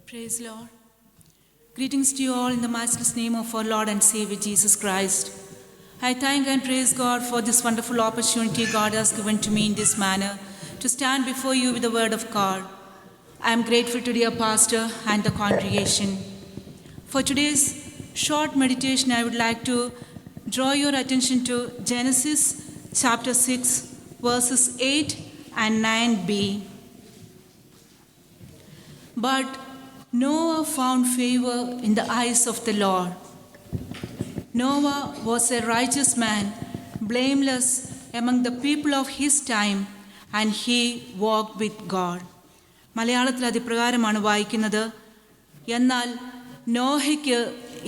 Praise Lord. Greetings to you all in the matchless name of our Lord and Savior Jesus Christ. I thank and praise God for this wonderful opportunity God has given to me in this manner to stand before you with the word of God. I am grateful to dear pastor and the congregation. For today's short meditation, I would like to draw your attention to Genesis chapter 6, verses 8 and 9b. But Noah found favor in the eyes of the Lord. Noah was a righteous man, blameless among the people of his time, and he walked with God. മലയാളത്തിൽ അതിപ്രകാരമാണ് വായിക്കുന്നത്. എന്നാൽ നോഹയ്ക്ക്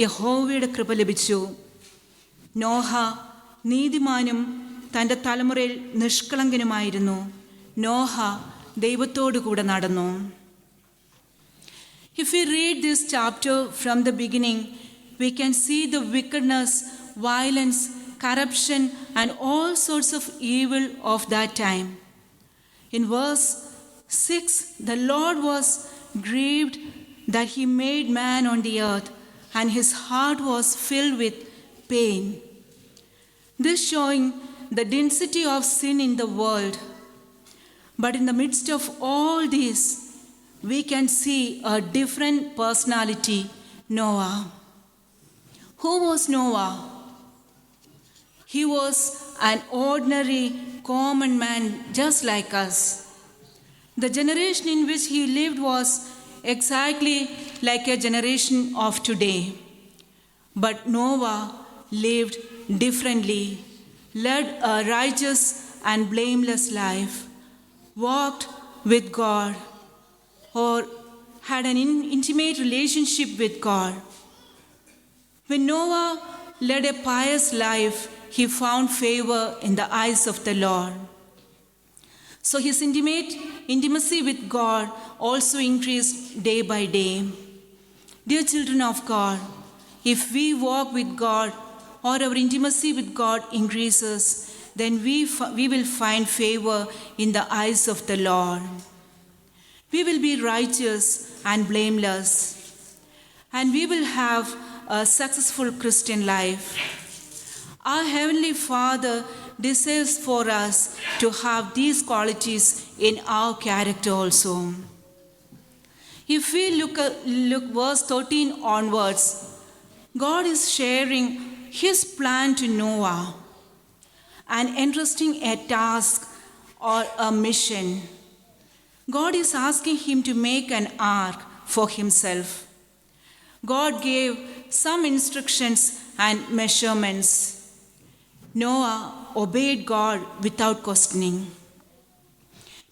യഹോവയുടെ കൃപ ലഭിച്ചു. നോഹ നീതിമാനും തൻ്റെ തലമുറയിൽ നിഷ്കളങ്കനുമായിരുന്നു. നോഹ ദൈവത്തോടു കൂടെ നടന്നു. If we read this chapter from the beginning, we can see the wickedness, violence, corruption, and all sorts of evil of that time. In verse 6, the Lord was grieved that he made man on the earth, and his heart was filled with pain. This showing the density of sin in the world. But in the midst of all this, we can see a different personality, Noah. Who was Noah? He was an ordinary, common man just like us. The generation in which he lived was exactly like a generation of today. But Noah lived differently, led a righteous and blameless life, walked with God, or had an intimate relationship with God. When Noah led a pious life, he found favor in the eyes of the Lord. So his intimacy with God also increased day by day. Dear children of God, if we walk with God or our intimacy with God increases, then we will find favor in the eyes of the Lord. We will be righteous and blameless, and we will have a successful Christian life. Our Heavenly Father desires for us to have these qualities in our character also. If we look verse 13 onwards, God is sharing his plan to Noah and entrusting a task or a mission. God is asking him to make an ark for himself. God gave some instructions and measurements. Noah obeyed God without questioning.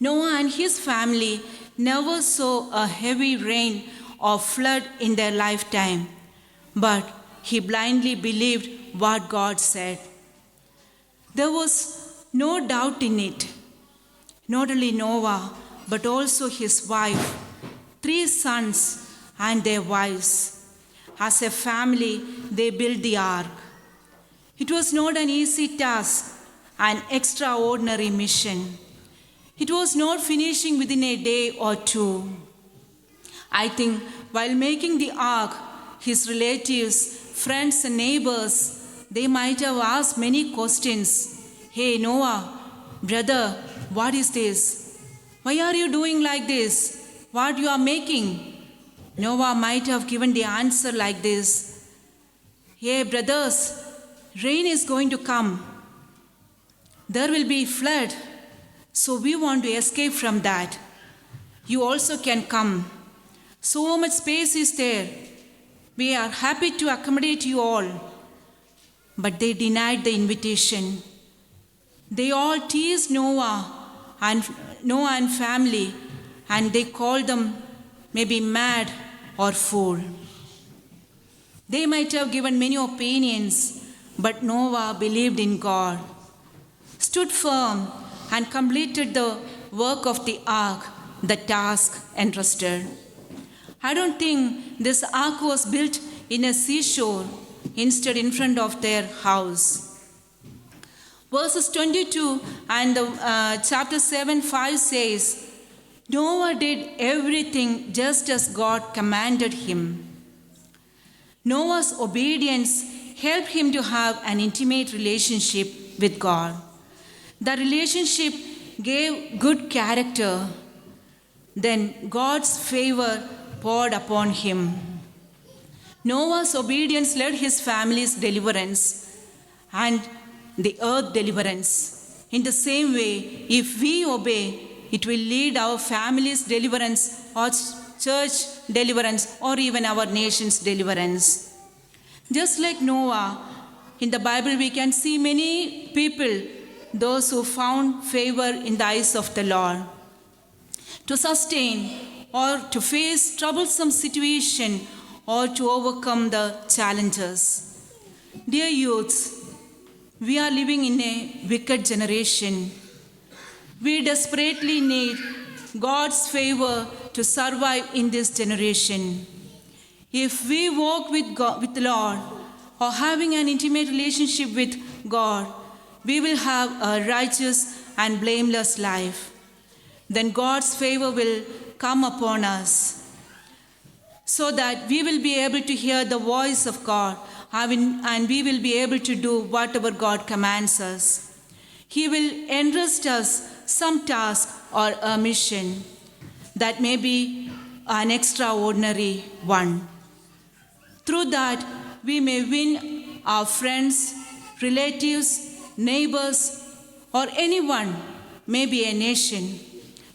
Noah and his family never saw a heavy rain or flood in their lifetime, but he blindly believed what God said. There was no doubt in it. Not only Noah, but also his wife, 3 sons and their wives. As a family, they built the ark. It was not an easy task, an extraordinary mission. It was not finishing within a day or two. I think while making the ark, his relatives, friends and neighbors, they might have asked many questions. Hey Noah, brother, what is this? Why are you doing like this? What you are making? Noah might have given the answer like this. Hey brothers, rain is going to come. There will be flood. So we want to escape from that. You also can come. So much space is there. We are happy to accommodate you all. But they denied the invitation. They all teased Noah and family, and they called them maybe mad or fool. They might have given many opinions, but Noah believed in God, stood firm, and completed the work of the ark, the task entrusted. I don't think this ark was built in a seashore, instead in front of their house. Verses 22 and chapter 7:5 says, Noah did everything just as God commanded him. Noah's obedience helped him to have an intimate relationship with God. The relationship gave good character. Then God's favor poured upon him. Noah's obedience led his family's deliverance and the earth deliverance. In the same way, if we obey, it will lead our family's deliverance or church deliverance or even our nation's deliverance. Just like Noah, in the Bible we can see many people, those who found favor in the eyes of the Lord. To sustain or to face troublesome situation or to overcome the challenges. Dear youths, we are living in a wicked generation. We desperately need God's favor to survive in this generation. If we walk with the Lord or having an intimate relationship with God, we will have a righteous and blameless life. Then God's favor will come upon us so that we will be able to hear the voice of God and we will be able to do whatever God commands us. He will entrust us some task or a mission that may be an extraordinary one. Through that, we may win our friends, relatives, neighbors, or anyone, maybe a nation.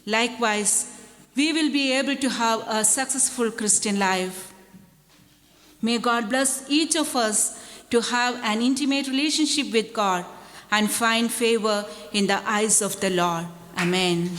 Likewise, we will be able to have a successful Christian life. May God bless each of us to have an intimate relationship with God and find favor in the eyes of the Lord. Amen.